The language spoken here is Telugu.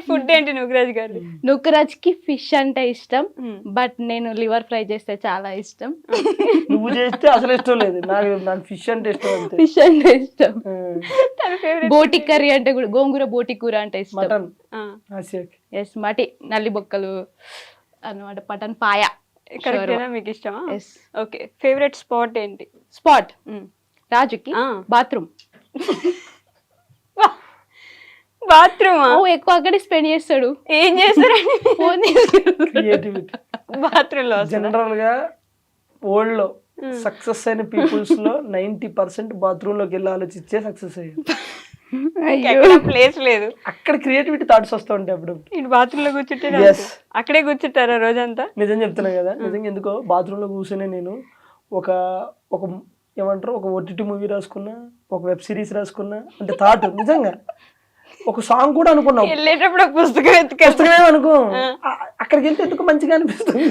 ఫుడ్ ఏంటి నుగ్రాజ్ గారు? నుక్కరాజ్ కి ఫిష్ అంటే ఇష్టం, బట్ నేను లివర్ ఫ్రై చేస్తే చాలా ఇష్టం. నువ్వు చేస్తే అసలు ఇష్టం లేదు, నాకు ఫిష్ అంటే ఇష్టం అంతే. ఫిష్ అంటే ఇష్టం. తన ఫేవరెట్ బోటి కర్రీ అంటే కూడా, గోంగూర బోటి కూర అంటే ఇష్టం. మటన్ ఎస్, మటి నల్లి బొక్కలు అన్నమాట, మటన్ పాయ. కరెక్టేనా, మీకు ఇష్టమా? ఎస్. ఓకే, ఫేవరెట్ స్పాట్ ఏంటి? స్పాట్ రాజుకి బాత్రూమ్. బాత్రూమ్. ఎక్కువ అక్కడే స్పెండ్ చేస్తాడు. ఏం చేస్తారండి ఫోన్ క్రియేటివిటీ. బాత్రూమ్ లో? జనరల్ గా వరల్డ్ లో సక్సెస్ అయిన పీపుల్స్ లో 90% బాత్రూమ్ లోకి వెళ్ళి ఆలోచించే సక్సెస్ అయ్యారు. ప్లేస్ లేదు అక్కడ క్రియేటివిటీ థాట్స్ వస్తూ ఉంటాయి అప్పుడు. ఇటు బాత్రూమ్ లో కూర్చుంటే Yes. అక్కడే కూర్చుంటారా రోజంతా? నిజం చెప్తున్నా కదా, నిజంగా ఎందుకో బాత్రూమ్ లో కూర్చొని నేను ఒక ఏమంటారు, ఒక OTT మూవీ రాసుకున్నా, ఒక వెబ్ సిరీస్ రాసుకున్నా అంటే థాట్. నిజంగా ఒక సాంగ్ కూడా అనుకున్నాం. వెళ్ళేటప్పుడు ఒక పుస్తకం పుస్తకమే అనుకో, అక్కడికి వెళ్తే ఎందుకు మంచిగా అనిపిస్తుంది.